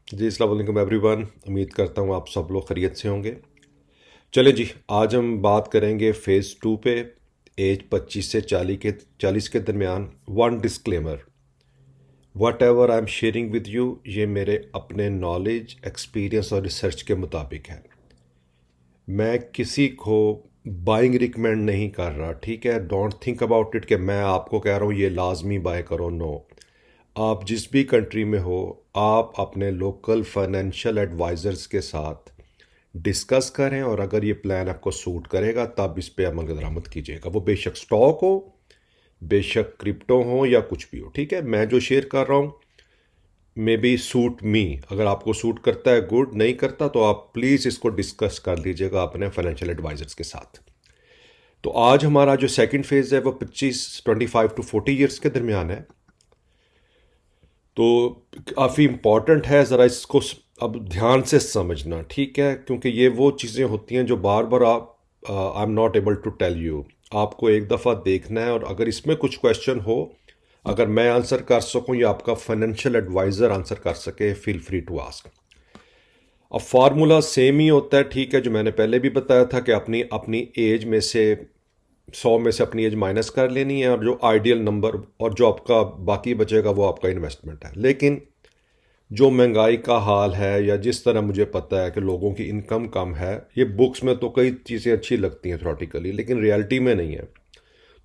जी अस्सलाम वालेकुम एवरीवन। उम्मीद करता हूँ आप सब लोग खैरियत से होंगे। चलें जी, आज हम बात करेंगे फ़ेज़ 2 पे। एज 25 से 40 के दरमियान। One disclaimer, what ever I am sharing with you, ये मेरे अपने नॉलेज, एक्सपीरियंस और रिसर्च के मुताबिक है। मैं किसी को बाइंग रिकमेंड नहीं कर रहा, ठीक है। डोंट थिंक अबाउट इट कि मैं आपको कह रहा हूँ ये लाजमी बाय करो। नो, आप जिस भी कंट्री में हो, आप अपने लोकल फाइनेंशियल एडवाइज़र्स के साथ डिस्कस करें और अगर ये प्लान आपको सूट करेगा तब इस पे अमल दरामद कीजिएगा। वो बेशक स्टॉक हो, बेशक क्रिप्टो हो या कुछ भी हो, ठीक है। मैं जो शेयर कर रहा हूँ मे बी सूट मी। अगर आपको सूट करता है गुड, नहीं करता तो आप प्लीज़ इसको डिस्कस कर लीजिएगा अपने फाइनेंशियल एडवाइजर्स के साथ। तो आज हमारा जो सेकंड फेज़ है वो 25 टू 40 ईयर्स के दरमियान है। तो काफ़ी इम्पॉर्टेंट है, ज़रा इसको अब ध्यान से समझना, ठीक है। क्योंकि ये वो चीज़ें होती हैं जो बार बार आप I am not able to tell you, आपको एक दफ़ा देखना है। और अगर इसमें कुछ क्वेश्चन हो, अगर मैं आंसर कर सकूं या आपका फाइनेंशियल एडवाइज़र आंसर कर सके, फील फ्री टू आस्क। अब फार्मूला सेम ही होता है, ठीक है, जो मैंने पहले भी बताया था कि अपनी अपनी एज में से 100 में से अपनी एज माइनस कर लेनी है और जो आइडियल नंबर और जो आपका बाकी बचेगा वो आपका इन्वेस्टमेंट है। लेकिन जो महंगाई का हाल है या जिस तरह मुझे पता है कि लोगों की इनकम कम है, ये बुक्स में तो कई चीज़ें अच्छी लगती हैं थ्योरेटिकली, लेकिन रियलिटी में नहीं है।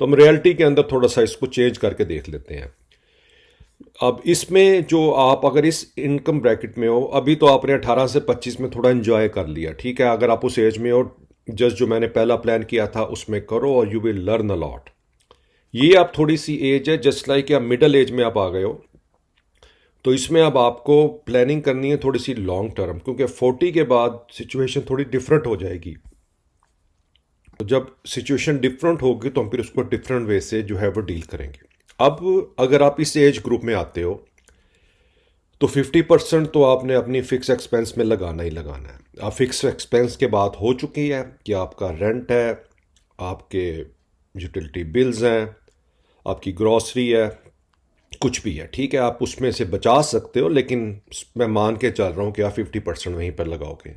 तो हम रियलिटी के अंदर थोड़ा सा इसको चेंज करके देख लेते हैं। अब इसमें जो आप अगर इस इनकम ब्रैकेट में हो, अभी तो आपने 18 से 25 में थोड़ा इन्जॉय कर लिया, ठीक है। अगर आप उस एज में हो, जस्ट जो मैंने पहला प्लान किया था उसमें करो और you will learn a lot. ये आप थोड़ी सी एज है, जस्ट लाइक आप मिडल एज में आप आ गए हो, तो इसमें अब आपको प्लानिंग करनी है थोड़ी सी लॉन्ग टर्म, क्योंकि 40 के बाद सिचुएशन थोड़ी डिफरेंट हो जाएगी। तो जब सिचुएशन डिफरेंट होगी तो हम फिर उसको डिफरेंट वे से जो है वो डील करेंगे। अब अगर आप इस एज ग्रुप में आते हो तो 50% तो आपने अपनी फिक्स एक्सपेंस में लगाना ही लगाना है। आप फिक्स एक्सपेंस के बाद हो चुकी है कि आपका रेंट है, आपके यूटिलिटी बिल्स हैं, आपकी ग्रॉसरी है, कुछ भी है, ठीक है। आप उसमें से बचा सकते हो, लेकिन मैं मान के चल रहा हूँ कि आप 50% वहीं पर लगाओगे।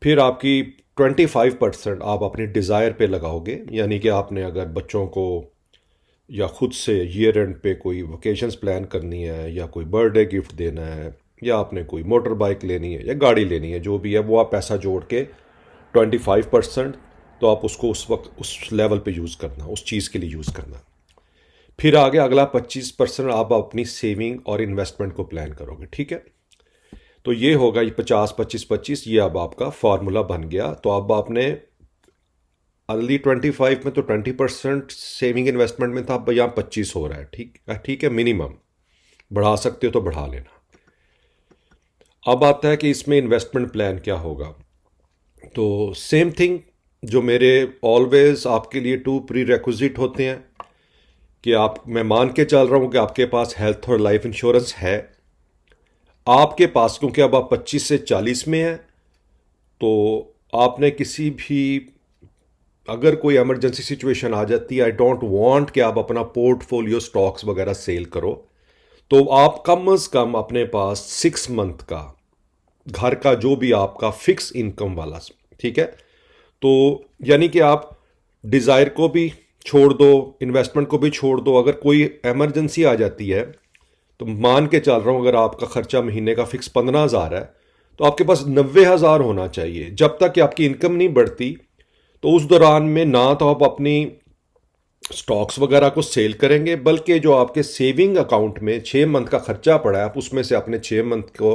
फिर आपकी 25% आप अपनी डिज़ायर पे लगाओगे, यानी कि आपने अगर बच्चों को या खुद से ईयर एंड पे कोई वकेशंस प्लान करनी है या कोई बर्थडे गिफ्ट देना है या आपने कोई मोटर बाइक लेनी है या गाड़ी लेनी है, जो भी है वो आप पैसा जोड़ के 25%, तो आप उसको उस वक्त उस लेवल पे यूज़ करना, उस चीज़ के लिए यूज़ करना। फिर आगे अगला 25% आप अपनी सेविंग और इन्वेस्टमेंट को प्लान करोगे, ठीक है। तो ये होगा, ये 50 25 25, ये अब आपका फार्मूला बन गया। तो अब आपने अर्ली 25 में तो 20% सेविंग इन्वेस्टमेंट में था, अब यहाँ 25 हो रहा है, ठीक है, ठीक है। मिनिमम बढ़ा सकते हो तो बढ़ा लेना। अब आता है कि इसमें इन्वेस्टमेंट प्लान क्या होगा। तो सेम थिंग, जो मेरे ऑलवेज आपके लिए टू प्री रेक्विजिट होते हैं कि आप, मैं मान के चल रहा हूँ कि आपके पास हेल्थ और लाइफ इंश्योरेंस है आपके पास, क्योंकि अब आप 25 से 40 में हैं। तो आपने किसी भी, अगर कोई इमरजेंसी सिचुएशन आ जाती है, आई डोंट वांट कि आप अपना पोर्टफोलियो स्टॉक्स वगैरह सेल करो, तो आप कम से कम अपने पास 6 मंथ का घर का जो भी आपका फिक्स इनकम वाला, ठीक है। तो यानी कि आप डिज़ायर को भी छोड़ दो, इन्वेस्टमेंट को भी छोड़ दो। अगर कोई इमरजेंसी आ जाती है, तो मान के चल रहा हूँ अगर आपका खर्चा महीने का फिक्स 15,000 है, तो आपके पास 90,000 होना चाहिए। जब तक कि आपकी इनकम नहीं बढ़ती, तो उस दौरान में ना तो आप अपनी स्टॉक्स वगैरह को सेल करेंगे, बल्कि जो आपके सेविंग अकाउंट में 6 मंथ का खर्चा पड़ा है, आप उसमें से अपने 6 मंथ को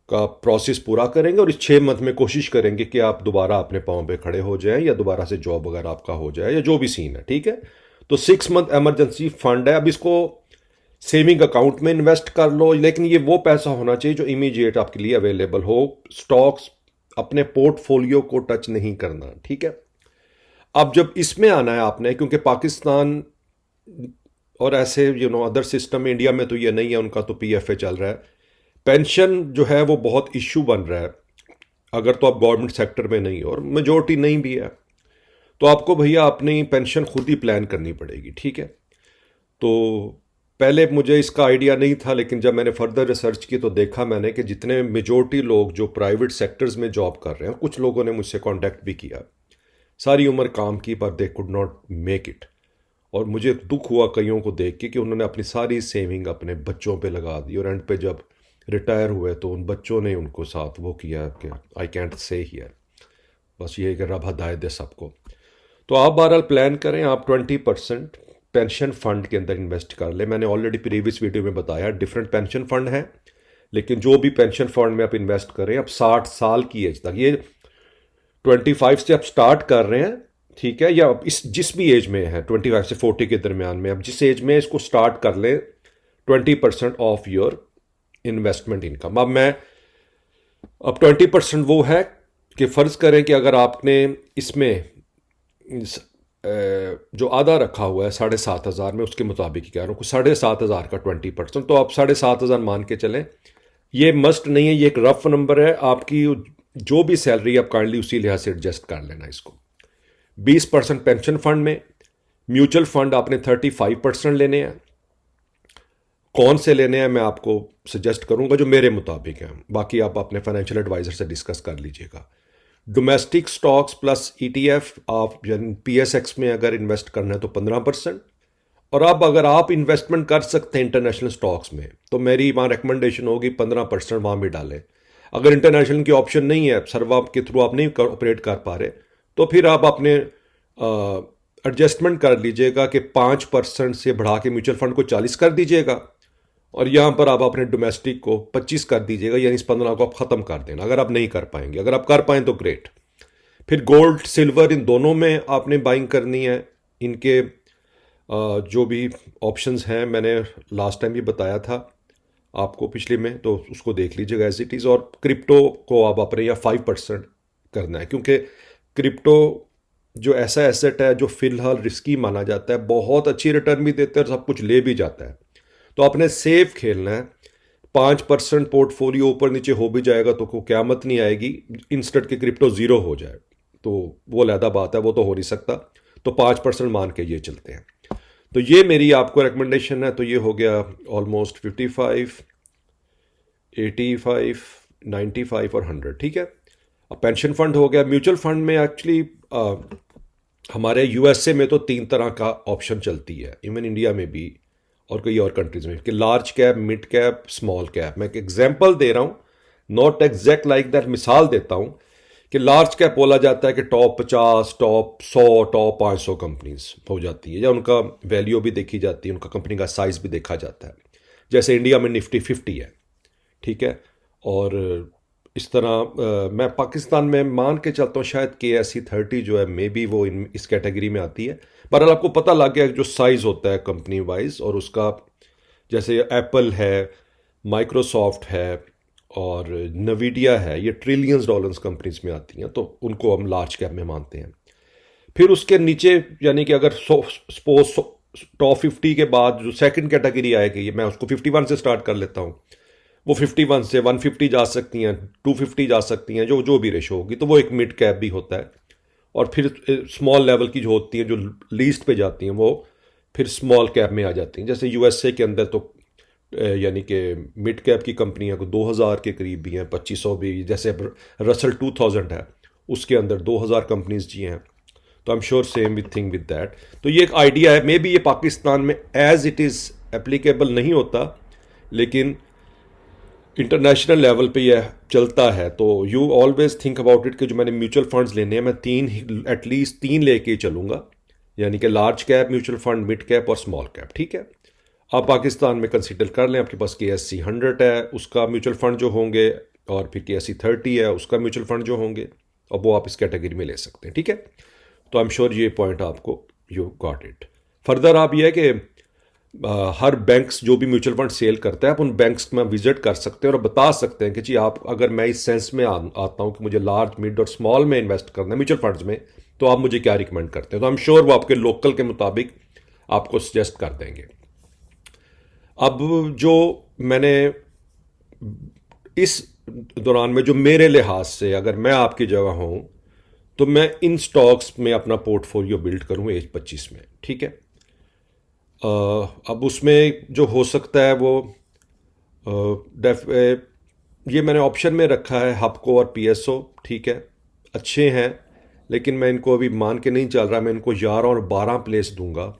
का प्रोसेस पूरा करेंगे और इस 6 मंथ में कोशिश करेंगे कि आप दोबारा अपने पाँव पे खड़े हो जाएं या दोबारा से जॉब वगैरह आपका हो जाए या जो भी सीन है, ठीक है। तो 6 मंथ एमरजेंसी फंड है। अब इसको सेविंग अकाउंट में इन्वेस्ट कर लो, लेकिन ये वो पैसा होना चाहिए जो इमीडिएट आपके लिए अवेलेबल हो। स्टॉक्स, अपने पोर्टफोलियो को टच नहीं करना, ठीक है। अब जब इसमें आना है आपने, क्योंकि पाकिस्तान और ऐसे अदर सिस्टम, इंडिया में तो ये नहीं है, उनका तो पीएफए चल रहा है। पेंशन जो है वो बहुत इशू बन रहा है, अगर तो आप गवर्नमेंट सेक्टर में नहीं हो और मेजोरिटी नहीं भी है, तो आपको भैया अपनी पेंशन खुद ही प्लान करनी पड़ेगी, ठीक है। तो पहले मुझे इसका आइडिया नहीं था, लेकिन जब मैंने फर्दर रिसर्च की तो देखा मैंने कि जितने मेजॉरिटी लोग जो प्राइवेट सेक्टर्स में जॉब कर रहे हैं, कुछ लोगों ने मुझसे कांटेक्ट भी किया, सारी उम्र काम की पर they could not make it. और मुझे दुख हुआ कईयों को देख के कि उन्होंने अपनी सारी सेविंग अपने बच्चों पे लगा दी, और एंड पे जब रिटायर हुए तो उन बच्चों ने उनको साथ वो किया कि आई कैंट से हियर, बस ये है कि रब हदायत दे सबको। तो आप बहरहाल प्लान करें, आप 20% पेंशन फंड के अंदर इन्वेस्ट कर लें। मैंने ऑलरेडी प्रीवियस वीडियो में बताया डिफरेंट पेंशन फंड हैं, लेकिन जो भी पेंशन फंड में आप इन्वेस्ट करें, अब 60 साल की एज तक, ये 25 से आप स्टार्ट कर रहे हैं, ठीक है, या इस जिस भी एज में है 25 से 40 के दरमियान में, अब जिस एज में इसको स्टार्ट कर लें, 20% ऑफ योर इन्वेस्टमेंट इनकम। अब 20% वो है कि फ़र्ज़ करें कि अगर आपने इसमें जो आधा रखा हुआ है 7,500 में, उसके मुताबिक ही कह रहा हूँ, 7,500 का 20%, तो आप 7,500 मान के चलें। ये मस्ट नहीं है, ये एक रफ नंबर है। आपकी जो भी सैलरी आप काइंडली उसी लिहाज से एडजस्ट कर लेना इसको। 20% पेंशन फंड में, म्यूचुअल फंड आपने 35% लेने हैं। कौन से लेने हैं मैं आपको सजेस्ट करूंगा जो मेरे मुताबिक हैं, बाकी आप अपने फाइनेंशियल एडवाइजर से डिस्कस कर लीजिएगा। डोमेस्टिक स्टॉक्स प्लस ईटीएफ, आप पीएसएक्स में अगर इन्वेस्ट करना है तो 15%। और अब अगर आप इन्वेस्टमेंट कर सकते हैं इंटरनेशनल स्टॉक्स में, तो मेरी वहाँ रिकमेंडेशन होगी 15% वहाँ भी डालें। अगर इंटरनेशनल की ऑप्शन नहीं है, सर्वा के थ्रू आप नहीं ऑपरेट कर पा रहे, तो फिर आप अपने एडजस्टमेंट कर लीजिएगा कि 5% से बढ़ा के म्यूचुअल फंड को 40 कर दीजिएगा, और यहाँ पर आप अपने डोमेस्टिक को 25 कर दीजिएगा, यानी इस 15 को आप ख़त्म कर देना अगर आप नहीं कर पाएंगे। अगर आप कर पाएँ तो ग्रेट। फिर गोल्ड सिल्वर इन दोनों में आपने बाइंग करनी है। इनके जो भी ऑप्शंस हैं मैंने लास्ट टाइम भी बताया था आपको पिछले में, तो उसको देख लीजिएगा एज इट इज़। और क्रिप्टो को आप अपने यहाँ 5% करना है, क्योंकि क्रिप्टो जो ऐसा एसेट है जो फ़िलहाल रिस्की माना जाता है, बहुत अच्छी रिटर्न भी देता है और सब कुछ ले भी जाता है, तो आपने सेफ खेलना है। 5% पोर्टफोलियो ऊपर नीचे हो भी जाएगा तो कोई क़यामत नहीं आएगी, इंस्टेंट के क्रिप्टो ज़ीरो हो जाए तो वो अलहदा बात है, वो तो हो नहीं सकता। तो 5% मान के ये चलते हैं। तो ये मेरी आपको रिकमेंडेशन है। तो ये हो गया ऑलमोस्ट 55, 85, 95 और 100, ठीक है। अब पेंशन फंड हो गया। म्यूचुअल फंड में एक्चुअली हमारे यूएसए में तो 3 तरह का ऑप्शन चलती है, इवन इंडिया में भी और कई और कंट्रीज़ में, कि large cap, mid cap, small cap. मैं एक एग्जांपल दे रहा हूँ, नॉट एग्जैक्ट लाइक दैट, मिसाल देता हूँ कि लार्ज कैप बोला जाता है कि टॉप 50, टॉप 100, टॉप 500 कंपनीज हो जाती है, या उनका वैल्यू भी देखी जाती है, उनका कंपनी का साइज़ भी देखा जाता है। जैसे इंडिया में निफ्टी 50 है, ठीक है। और इस तरह मैं पाकिस्तान में मान के चलता हूँ शायद KSE 30 जो है मे बी वो इस कैटेगरी में आती है। पर आपको पता लग गया जो साइज़ होता है कंपनी वाइज, और उसका जैसे एप्पल है, माइक्रोसॉफ्ट है और नवीडिया है, ये ट्रिलियंस डॉलर्स कंपनीज में आती हैं, तो उनको हम लार्ज कैप में मानते हैं। फिर उसके नीचे यानी कि अगर सपोज टॉप 50 के बाद जो सेकंड कैटेगरी आएगी, मैं उसको 51 से स्टार्ट कर लेता हूँ, वो 51 से 150 जा सकती हैं, 250 जा सकती हैं, जो भी रेशो होगी, तो वो एक मिड कैप भी होता है। और फिर स्मॉल लेवल की जो होती हैं, जो लीस्ट पे जाती हैं, वो फिर स्मॉल कैप में आ जाती हैं। जैसे यूएसए के अंदर तो यानी कि मिड कैप की कंपनियां को 2000 के करीब भी हैं, 2500 भी, जैसे रसल 2000 है उसके अंदर 2000 कंपनीज जी हैं। तो I am sure same with thing with that. तो ये एक आइडिया है, मे बी ये पाकिस्तान में एज इट इज़ एप्लीकेबल नहीं होता, लेकिन इंटरनेशनल लेवल पे यह चलता है। तो you always think about it कि जो मैंने म्यूचुअल फंड्स लेने हैं, मैं एटलीस्ट तीन लेके ही चलूँगा, यानी कि large cap mutual fund, mid cap और स्मॉल कैप, ठीक है। आप पाकिस्तान में कंसिडर कर लें, आपके पास KSE 100 है, उसका म्यूचुअल फंड जो होंगे, और फिर KSE 30 है, उसका म्यूचुअल फंड जो होंगे, और वो आप इस कैटेगरी में ले सकते हैं, ठीक है। तो आई एम श्योर ये पॉइंट आपको यू गॉट इट। फर्दर आप ये है कि हर बैंक्स जो भी म्यूचुअल फंड सेल करता है, आप उन बैंक्स में विजिट कर सकते हैं और बता सकते हैं कि जी आप, अगर मैं इस सेंस में आता हूँ कि मुझे लार्ज, मिड और स्मॉल में इन्वेस्ट करना है म्यूचुअल फंड्स में, तो आप मुझे क्या रिकमेंड करते हैं। तो आई एम श्योर वो आपके लोकल के मुताबिक आपको सजेस्ट कर देंगे। अब जो मैंने इस दौरान में, जो मेरे लिहाज से अगर मैं आपकी जगह हूं, तो मैं इन स्टॉक्स में अपना पोर्टफोलियो बिल्ड करूं एज 25 में, ठीक है। अब उसमें जो हो सकता है वो अ, डेफ ये मैंने ऑप्शन में रखा है हपको और पीएसओ। ठीक है, अच्छे हैं, लेकिन मैं इनको अभी मान के नहीं चल रहा। मैं इनको 11 और 12 प्लेस दूंगा।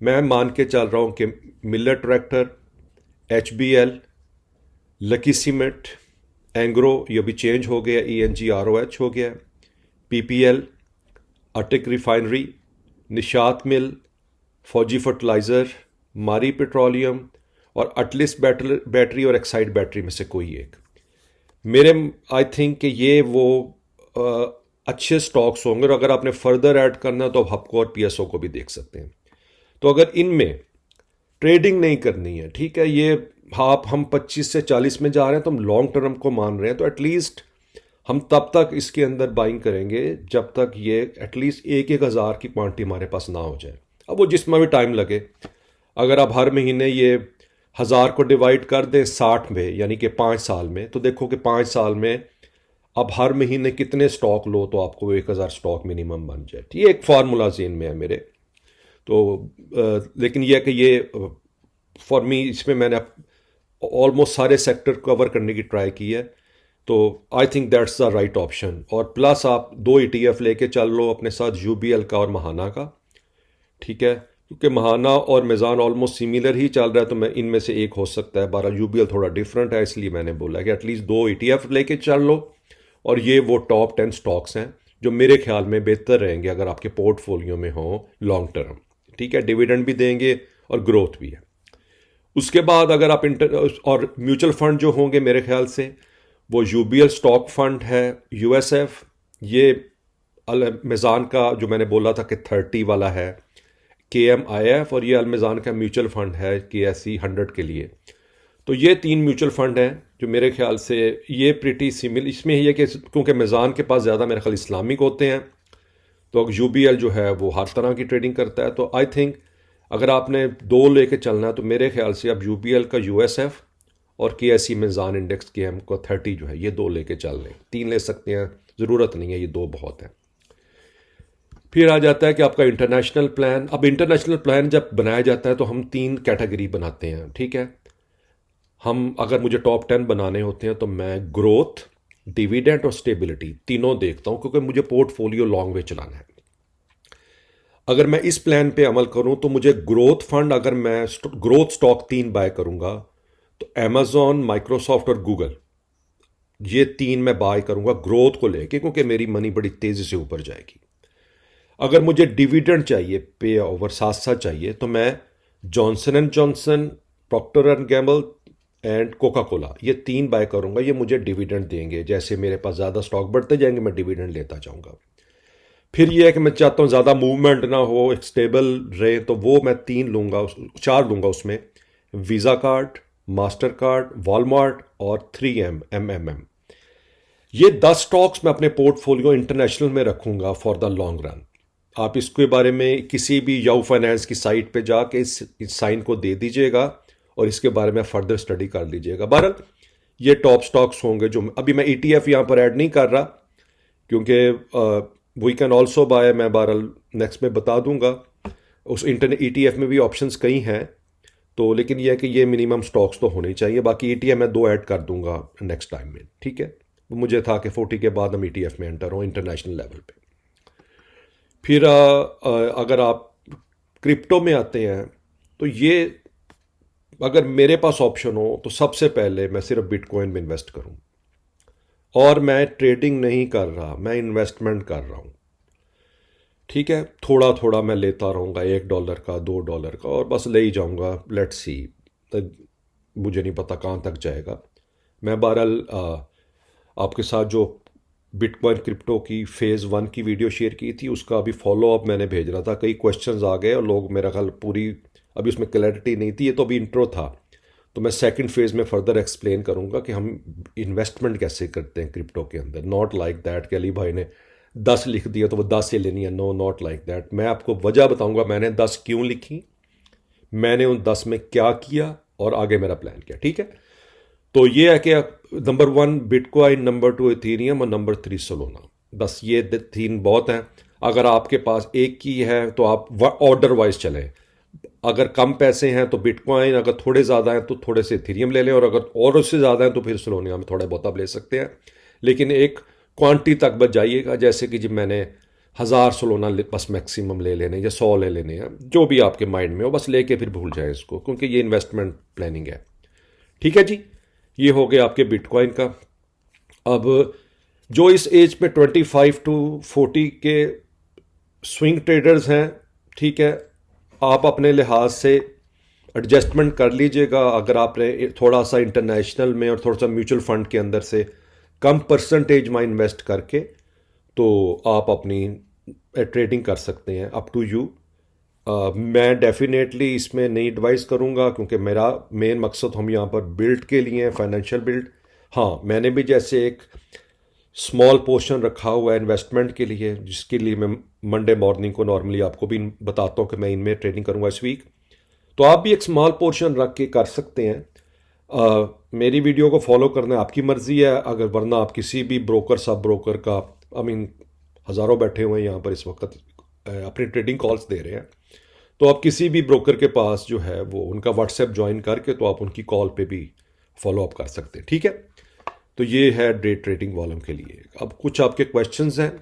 मैं मान के चल रहा हूँ कि Miller tractor, HBL, lucky cement, Engro ये भी चेंज हो गया, ENGROH हो गया, PPL, अटिक रिफाइनरी, निशात मिल, फौजी फर्टिलाइज़र, मारी पेट्रोलियम और अटलिस बैटरी और एक्साइड बैटरी में से कोई एक। मेरे आई थिंक कि ये वो अच्छे स्टॉक्स होंगे। और अगर आपने फर्दर ऐड करना है तो आप हपको और पीएसओ को भी देख सकते हैं। तो अगर इनमें ट्रेडिंग नहीं करनी है, ठीक है, ये आप हम 25 से 40 में जा रहे हैं तो हम लॉन्ग टर्म को मान रहे हैं, तो एटलीस्ट हम तब तक इसके अंदर बाइंग करेंगे जब तक ये एटलीस्ट एक एक हज़ार की क्वांटिटी हमारे पास ना हो जाए। अब वो जिसमें भी टाइम लगे, अगर आप हर महीने ये 1000 को डिवाइड कर दें 60 में, यानी कि 5 साल में, तो देखो कि 5 साल में अब हर महीने कितने स्टॉक लो तो आपको 1000 स्टॉक मिनिमम बन जाए। ये एक फार्मूला जेन में है मेरे। तो लेकिन यह है कि ये फॉर मी इसमें मैंने ऑलमोस्ट सारे सेक्टर कवर करने की ट्राई की है। तो I think that's the right option. और प्लस आप 2 ETF लेके चल लो अपने साथ, UBL का और महाना का। ठीक है, क्योंकि महाना और मेज़ान ऑलमोस्ट सिमिलर ही चल रहा है, तो मैं इनमें से एक हो सकता है। 12 UBL थोड़ा डिफरेंट है, इसलिए मैंने बोला कि एटलीस्ट 2 ETF लेके चल लो। और ये वो टॉप 10 स्टॉक्स हैं जो मेरे ख्याल में बेहतर रहेंगे अगर आपके पोर्टफोलियो में हो लॉन्ग टर्म। ठीक है, डिविडेंड भी देंगे और ग्रोथ भी है। उसके बाद अगर आप और म्यूचुअल फंड जो होंगे मेरे ख्याल से वो UBL स्टॉक फंड है, USF, ये अलमेज़ान का जो मैंने बोला था कि 30 वाला है, KMIF, और ये अलमेज़ान का म्यूचुअल फंड है KSE 100 के लिए। तो ये 3 म्यूचुअल फंड हैं जो मेरे ख्याल से ये प्रिटी सिमिल। इसमें ये कि क्योंकि मेज़ान के पास ज़्यादा मेरे ख्याल इस्लामिक होते हैं, तो UBL जो है वो हर तरह की ट्रेडिंग करता है। तो आई थिंक अगर आपने 2 लेके चलना है तो मेरे ख्याल से अब UBL का USF और KSE मेज़ान इंडेक्स KM को 30 जो है ये 2 लेके चल लें। 3 ले सकते हैं, ज़रूरत नहीं है, ये 2 बहुत है। फिर आ जाता है कि आपका इंटरनेशनल प्लान। अब इंटरनेशनल प्लान जब बनाया जाता है तो हम 3 कैटेगरी बनाते हैं। ठीक है, हम अगर मुझे टॉप 10 बनाने होते हैं तो मैं ग्रोथ, डिविडेंड और स्टेबिलिटी तीनों देखता हूं, क्योंकि मुझे पोर्टफोलियो लॉन्ग वे चलाना है। अगर मैं इस प्लान पे अमल करूं तो मुझे ग्रोथ फंड, अगर मैं ग्रोथ स्टॉक 3 बाय करूंगा तो अमेजॉन, माइक्रोसॉफ्ट और गूगल, ये 3 मैं बाय करूंगा ग्रोथ को लेके, क्योंकि मेरी मनी बड़ी तेजी से ऊपर जाएगी। अगर मुझे डिविडेंड चाहिए, पे ओवर साथ साथ चाहिए, तो मैं Johnson and Johnson, Procter and Gamble and Coca Cola, ये 3 बाय करूंगा। ये मुझे डिविडेंड देंगे, जैसे मेरे पास ज़्यादा स्टॉक बढ़ते जाएंगे मैं डिविडेंड लेता जाऊंगा। फिर ये है कि मैं चाहता हूँ ज़्यादा मूवमेंट ना हो, एक स्टेबल रहे, तो वो मैं 3 लूँगा, 4 लूँगा उसमें, visa card, master card, Walmart और 3M। ये 10 स्टॉक्स मैं अपने पोर्टफोलियो इंटरनेशनल में रखूंगा फॉर द लॉन्ग रन। आप इसके बारे में किसी भी याहू फाइनेंस की साइट पे जाके इस साइन को दे दीजिएगा और इसके बारे में फर्दर स्टडी कर लीजिएगा। बहरहाल ये टॉप स्टॉक्स होंगे जो अभी मैं ETF यहाँ पर ऐड नहीं कर रहा, क्योंकि वी कैन ऑल्सो बाय, मैं बहरहाल नेक्स्ट में बता दूंगा। उस इंटरनेट ETF में भी ऑप्शंस कई हैं, तो लेकिन यह है कि ये मिनिमम स्टॉक्स तो होने चाहिए। बाकी ETF मैं 2 ऐड कर दूंगा नेक्स्ट टाइम में। ठीक है, मुझे था कि 40 के बाद हम ETF में एंटर हो इंटरनेशनल लेवल पे। फिर अगर आप क्रिप्टो में आते हैं तो ये अगर मेरे पास ऑप्शन हो तो सबसे पहले मैं सिर्फ बिटकॉइन में इन्वेस्ट करूं। और मैं ट्रेडिंग नहीं कर रहा, मैं इन्वेस्टमेंट कर रहा हूं। ठीक है, थोड़ा थोड़ा मैं लेता रहूँगा, $1 का, $2 का, और बस ले ही जाऊँगा। लेट्स सी, मुझे नहीं पता कहाँ तक जाएगा। मैं बहरहाल आपके साथ जो बिटकॉइन क्रिप्टो की फेज़ 1 की वीडियो शेयर की थी उसका अभी फॉलो अप मैंने भेज रहा था। कई क्वेश्चंस आ गए और लोग, मेरा ख्याल पूरी अभी उसमें क्लैरिटी नहीं थी, ये तो अभी इंट्रो था। तो मैं सेकंड फेज़ में फर्दर एक्सप्लेन करूंगा कि हम इन्वेस्टमेंट कैसे करते हैं क्रिप्टो के अंदर। नॉट लाइक दैट कि अली भाई ने 10 लिख दिया तो वो 10 से लेनी है, नो, नॉट लाइक दैट। मैं आपको वजह बताऊंगा मैंने 10 क्यों लिखी, मैंने उन 10 में क्या किया और आगे मेरा प्लान क्या। ठीक है, तो ये है कि नंबर 1 बिटकॉइन, नंबर 2 इथेरियम और नंबर 3 सोलोना। बस ये 3 बहुत हैं। अगर आपके पास एक की है तो आप ऑर्डर वाइज चलें। अगर कम पैसे हैं तो बिटकॉइन, अगर थोड़े ज़्यादा हैं तो थोड़े से इथेरियम ले लें, और अगर और उससे ज़्यादा हैं तो फिर सोलोनिया में थोड़ा बहुत आप ले सकते हैं। लेकिन एक क्वांटिटी तक बच जाइएगा, जैसे कि जब मैंने 1,000 सोलोना बस मैक्सिमम ले लेने या 100 ले लेने हैं, जो भी आपके माइंड में हो बस लेके फिर भूल जाए इसको, क्योंकि ये इन्वेस्टमेंट प्लानिंग है। ठीक है जी, ये हो गया आपके बिटकॉइन का। अब जो इस एज पे 25 to 40 के स्विंग ट्रेडर्स हैं, ठीक है, आप अपने लिहाज से एडजस्टमेंट कर लीजिएगा। अगर आपने थोड़ा सा इंटरनेशनल में और थोड़ा सा म्यूचुअल फंड के अंदर से कम परसेंटेज में इन्वेस्ट करके, तो आप अपनी ट्रेडिंग कर सकते हैं, अप टू यू। मैं डेफिनेटली इसमें नहीं एडवाइस करूंगा, क्योंकि मेरा मेन मकसद हम यहाँ पर बिल्ड के लिए हैं, फाइनेंशियल बिल्ड। हाँ, मैंने भी जैसे एक स्मॉल पोर्शन रखा हुआ है इन्वेस्टमेंट के लिए, जिसके लिए मैं मंडे मॉर्निंग को नॉर्मली आपको भी बताता हूँ कि मैं इनमें ट्रेडिंग करूँगा इस वीक। तो आप भी एक स्मॉल पोर्शन रख के कर सकते हैं। मेरी वीडियो को फॉलो करना आपकी मर्ज़ी है, अगर वरना आप किसी भी ब्रोकर सब ब्रोकर का, आई मीन हज़ारों बैठे हुए हैं यहाँ पर इस वक्त अपनी ट्रेडिंग कॉल्स दे रहे हैं, तो आप किसी भी ब्रोकर के पास जो है वो उनका व्हाट्सएप ज्वाइन करके तो आप उनकी कॉल पे भी फॉलो अप कर सकते हैं। ठीक है, तो ये है डे ट्रेडिंग वॉल्यूम के लिए। अब कुछ आपके क्वेश्चंस हैं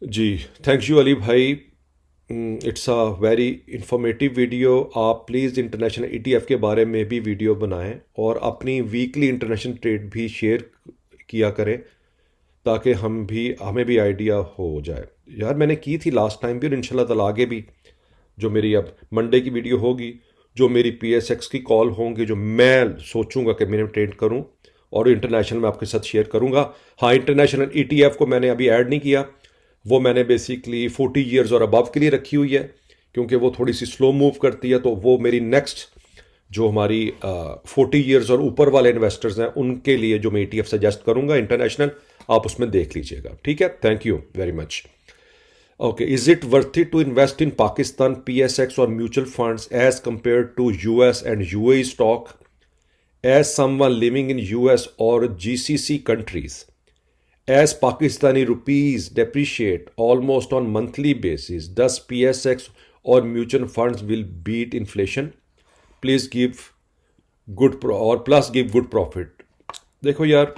जी। थैंक यू अली भाई, it's a very informative video. आप प्लीज़ इंटरनेशनल ईटीएफ के बारे में भी वीडियो बनाएं और अपनी वीकली इंटरनेशनल ट्रेड भी शेयर किया करें, ताकि हमें भी आइडिया हो जाए। यार मैंने की थी लास्ट टाइम भी, और इंशाल्लाह ताला आगे भी जो मेरी अब मंडे की वीडियो होगी, जो मेरी PSX की कॉल होंगी, जो मैं सोचूंगा कि मैंने ट्रेड करूं और इंटरनेशनल में आपके साथ शेयर करूंगा। हाँ, इंटरनेशनल ETF को मैंने अभी ऐड नहीं किया, वो मैंने बेसिकली 40 ईयर्स और अबव के लिए रखी हुई है, क्योंकि वो थोड़ी सी स्लो मूव करती है। तो वो मेरी नेक्स्ट जो हमारी 40 ईयर्स और ऊपर वाले इन्वेस्टर्स हैं उनके लिए जो मैं ETF सजेस्ट करूंगा इंटरनेशनल, आप उसमें देख लीजिएगा। ठीक है, thank you very much. Okay, is it worth it to invest in Pakistan PSX or mutual funds as compared to US and UAE stock? As someone living in US or GCC countries, as Pakistani rupees depreciate almost on monthly basis, does PSX or mutual funds will beat inflation? Please give or plus give good profit. देखो यार,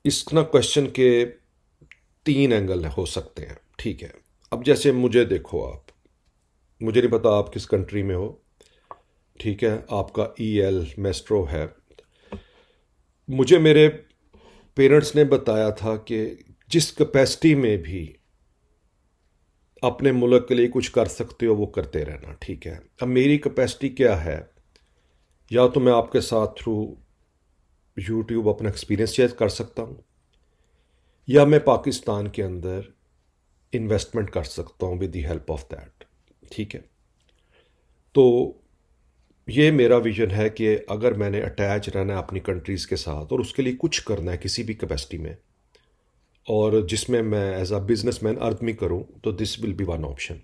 इस ना question के 3 angle हो सकते हैं। ठीक है, अब जैसे मुझे देखो, आप, मुझे नहीं पता आप किस कंट्री में हो, ठीक है, आपका EL मेस्ट्रो है। मुझे मेरे पेरेंट्स ने बताया था कि जिस कैपेसिटी में भी अपने मुल्क के लिए कुछ कर सकते हो वो करते रहना। ठीक है, अब मेरी कैपेसिटी क्या है, या तो मैं आपके साथ थ्रू YouTube अपना एक्सपीरियंस शेयर कर सकता हूँ, या मैं पाकिस्तान के अंदर इन्वेस्टमेंट कर सकता हूँ with the help of that. ठीक है, तो ये मेरा विजन है कि अगर मैंने अटैच रहना है अपनी कंट्रीज़ के साथ और उसके लिए कुछ करना है किसी भी कैपेसिटी में, और जिसमें मैं एज अ बिजनेसमैन अर्न भी करूँ, तो this will be one option.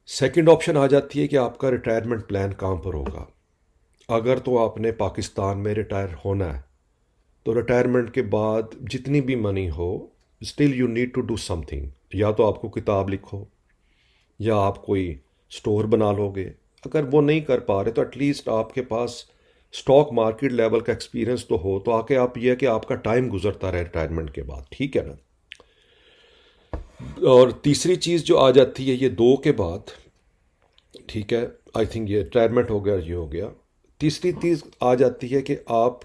Second option आ जाती है कि आपका रिटायरमेंट प्लान कहाँ पर होगा। अगर तो आपने पाकिस्तान में रिटायर होना है, तो रिटायरमेंट के बाद जितनी भी मनी हो, still you need to do something. या तो आपको किताब लिखो, या आप कोई स्टोर बना लोगे। अगर वो नहीं कर पा रहे तो एटलीस्ट आपके पास स्टॉक मार्केट लेवल का एक्सपीरियंस तो हो, तो आके आप ये कि आपका टाइम गुजरता रहे रिटायरमेंट के बाद। ठीक है ना। और तीसरी चीज़ जो आ जाती है ये 2 के बाद, ठीक है, आई थिंक ये रिटायरमेंट हो गया, ये हो गया। तीसरी चीज़ आ जाती है कि आप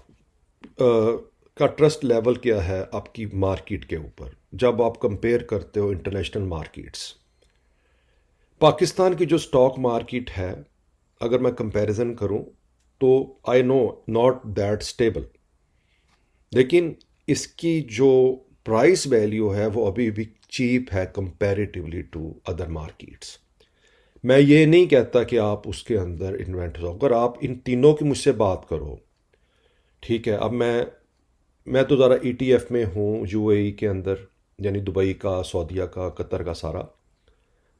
का ट्रस्ट लेवल क्या है आपकी मार्केट के ऊपर, जब आप कंपेयर करते हो इंटरनेशनल मार्केट्स। पाकिस्तान की जो स्टॉक मार्केट है, अगर मैं कंपैरिजन करूं, तो I know not that stable, लेकिन इसकी जो प्राइस वैल्यू है वो अभी भी चीप है कंपैरेटिवली टू अदर मार्केट्स। मैं ये नहीं कहता कि आप उसके अंदर इन्वेंट हो। अगर आप इन तीनों की मुझसे बात करो, ठीक है, अब मैं तो ज़रा ETF में हूँ UAE के अंदर, यानी दुबई का, सऊदीया का, कतर का सारा,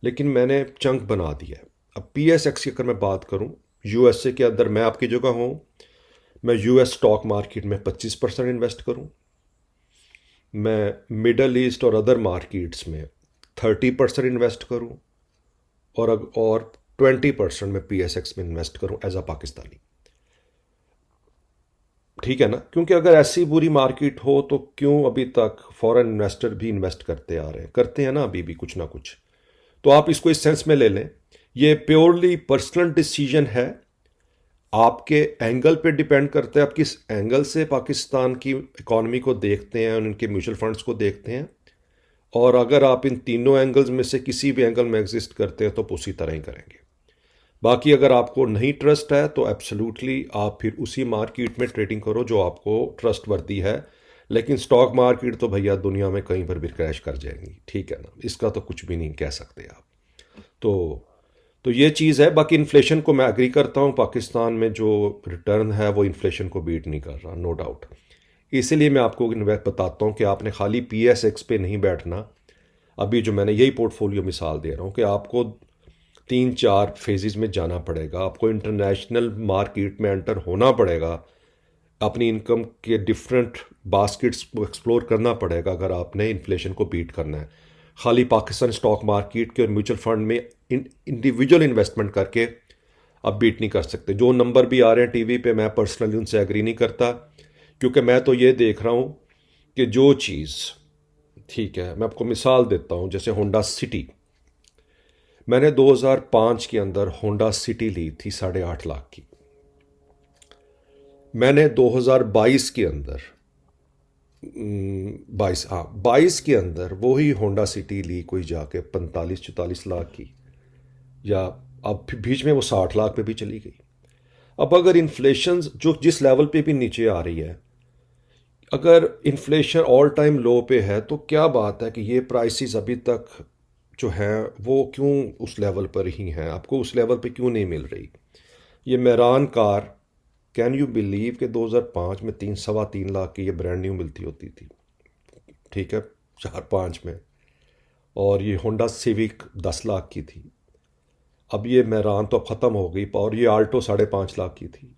लेकिन मैंने चंक बना दिया है। अब PSX की अगर मैं बात करूं, USA के अंदर मैं आपकी जगह हूं, मैं US स्टॉक मार्केट में 25% इन्वेस्ट करूं, मैं मिडल ईस्ट और अदर मार्केट्स में 30% इन्वेस्ट करूं, और 20% मैं PSX में इन्वेस्ट करूं एज अ पाकिस्तानी। ठीक है ना, क्योंकि अगर ऐसी बुरी मार्केट हो तो क्यों अभी तक फॉरेन इन्वेस्टर भी इन्वेस्ट करते आ रहे हैं, करते हैं ना अभी भी कुछ ना कुछ। तो आप इसको इस सेंस में ले लें, ये प्योरली पर्सनल डिसीजन है, आपके एंगल पे डिपेंड करता है, आप किस एंगल से पाकिस्तान की इकॉनमी को देखते हैं और उनके म्यूचुअल फंड्स को देखते हैं। और अगर आप इन तीनों एंगल्स में से किसी भी एंगल में एग्जिस्ट करते हैं तो उसी तरह ही करेंगे। बाकी अगर आपको नहीं ट्रस्ट है तो एब्सोल्युटली आप फिर उसी मार्केट में ट्रेडिंग करो जो आपको ट्रस्ट वर्दी है। लेकिन स्टॉक मार्केट तो भैया दुनिया में कहीं पर भी क्रैश कर जाएंगी, ठीक है ना, इसका तो कुछ भी नहीं कह सकते आप। तो तो ये चीज़ है। बाकी इन्फ्लेशन को मैं एग्री करता हूँ, पाकिस्तान में जो रिटर्न है वो इन्फ्लेशन को बीट नहीं कर रहा, नो डाउट। इसीलिए मैं आपको बताता हूँ कि आपने खाली PSX पे नहीं बैठना। अभी जो मैंने यही पोर्टफोलियो मिसाल दे रहा हूँ कि आपको 3-4 फेजेस में जाना पड़ेगा, आपको इंटरनेशनल मार्केट में एंटर होना पड़ेगा, अपनी इनकम के डिफरेंट बास्केट्स को एक्सप्लोर करना पड़ेगा अगर आपने इन्फ्लेशन को बीट करना है। खाली पाकिस्तान स्टॉक मार्केट के और म्यूचुअल फंड में इंडिविजुअल इन्वेस्टमेंट करके आप बीट नहीं कर सकते। जो नंबर भी आ रहे हैं टीवी पे, मैं पर्सनली उनसे एग्री नहीं करता, क्योंकि मैं तो ये देख रहा हूँ कि जो चीज़, ठीक है, मैं आपको मिसाल देता हूँ, जैसे होंडा सिटी, मैंने 2005 के अंदर होंडा सिटी ली थी 8.5 लाख की। मैंने 2022 के अंदर 22 के अंदर वही होंडा सिटी ली कोई जाके 45-44 लाख की, या अब बीच में वो 60 लाख पे भी चली गई। अब अगर इन्फ्लेशन जो जिस लेवल पे भी नीचे आ रही है, अगर इन्फ्लेशन ऑल टाइम लो पे है, तो क्या बात है कि ये प्राइसेस अभी तक जो हैं वो क्यों उस लेवल पर ही हैं, आपको उस लेवल पे क्यों नहीं मिल रही। ये Mehran car, can you believe कि 2005 में 3-3.25 लाख की ये ब्रांड न्यू मिलती होती थी, ठीक है, 4-5 में। और ये होंडा सिविक 10 लाख की थी। अब ये मेरान तो अब ख़त्म हो गई, और ये आल्टो 5.5 लाख की थी।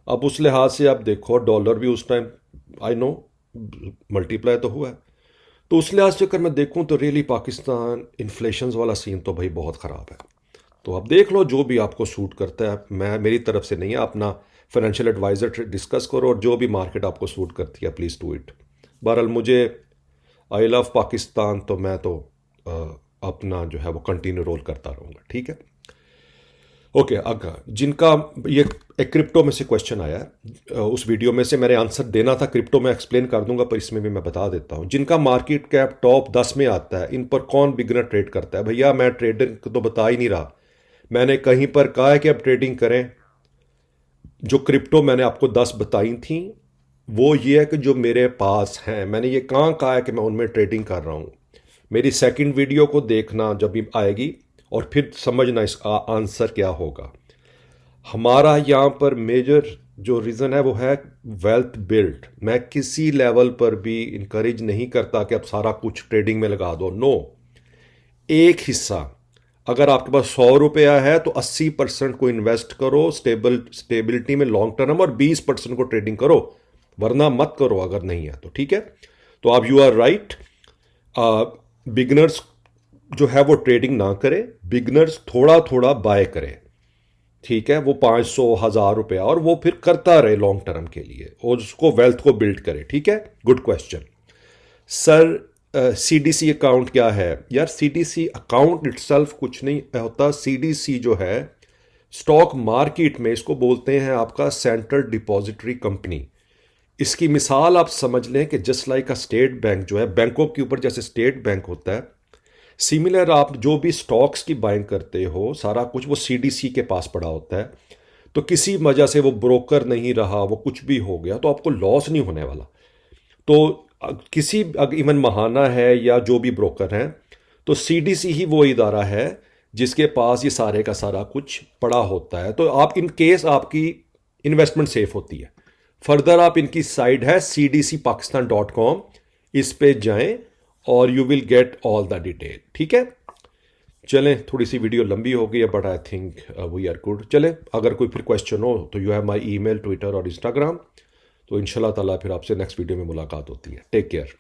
अब उस लिहाज से आप देखो, डॉलर भी उस टाइम आई नो मल्टीप्लाई तो हुआ है। तो उस लिहाज से अगर मैं देखूं तो रियली पाकिस्तान इन्फ्लेशन वाला सीन तो भाई बहुत ख़राब है। तो आप देख लो जो भी आपको सूट करता है, मैं मेरी तरफ से नहीं है, अपना फाइनेंशियल एडवाइज़र डिस्कस करो, और जो भी मार्केट आपको सूट करती है प्लीज़ डू इट। बहरहाल मुझे आई लव पाकिस्तान, तो मैं तो अपना जो है वो कंटिन्यू रोल करता रहूँगा, ठीक है। ओके, अगर जिनका ये एक क्रिप्टो में से क्वेश्चन आया है, उस वीडियो में से मैंने आंसर देना था, क्रिप्टो में एक्सप्लेन कर दूंगा, पर इसमें भी मैं बता देता हूँ। जिनका मार्केट कैप टॉप 10 में आता है, इन पर कौन बिगनर ट्रेड करता है? भैया मैं ट्रेडर तो बता ही नहीं रहा, मैंने कहीं पर कहा है कि आप ट्रेडिंग करें। जो क्रिप्टो मैंने आपको 10 बताई थी वो ये है कि जो मेरे पास हैं, मैंने ये कहाँ कहा है कि मैं उनमें ट्रेडिंग कर रहा हूँ। मेरी सेकंड वीडियो को देखना जब भी आएगी, और फिर समझना इसका आंसर क्या होगा। हमारा यहाँ पर मेजर जो रीज़न है वो है वेल्थ बिल्ड। मैं किसी लेवल पर भी इनकरेज नहीं करता कि आप सारा कुछ ट्रेडिंग में लगा दो, नो। एक हिस्सा, अगर आपके पास 100 रुपया है तो 80% को इन्वेस्ट करो स्टेबिलिटी में लॉन्ग टर्म, और 20% को ट्रेडिंग करो, वरना मत करो अगर नहीं है तो, ठीक है। तो आप यू आर राइट, बिगनर्स जो है वो ट्रेडिंग ना करें, बिगनर्स थोड़ा थोड़ा बाय करें, ठीक है, वो 500-1000 रुपया, और वो फिर करता रहे लॉन्ग टर्म के लिए, और उसको वेल्थ को बिल्ड करे, ठीक है। Good question sir. CDC account क्या है? यार CDC अकाउंट इटसेल्फ कुछ नहीं होता। CDC जो है स्टॉक मार्केट में इसको बोलते हैं आपका सेंट्रल डिपॉजिटरी कंपनी। इसकी मिसाल आप समझ लें कि just like a state bank जो है, बैंकों के ऊपर जैसे स्टेट बैंक होता है, सिमिलर आप जो भी स्टॉक्स की बाइंग करते हो सारा कुछ वो CDC के पास पड़ा होता है। तो किसी वजह से वो ब्रोकर नहीं रहा, वो कुछ भी हो गया, तो आपको लॉस नहीं होने वाला। तो किसी इवन महाना है या जो भी ब्रोकर हैं, तो CDC ही वो इदारा है जिसके पास ये सारे का सारा कुछ पड़ा होता है। तो आप इन केस आपकी इन्वेस्टमेंट सेफ होती है। फर्दर आप इनकी साइट है cdcpakistan.com, इस पे जाएं और you will get all the detail, ठीक है। चलें, थोड़ी सी वीडियो लंबी हो गई है, but I think we are good. चलें, अगर कोई फिर क्वेश्चन हो तो you have my email, Twitter और इंस्टाग्राम। तो इंशाल्लाह ताला फिर आपसे नेक्स्ट वीडियो में मुलाकात होती है। Take care.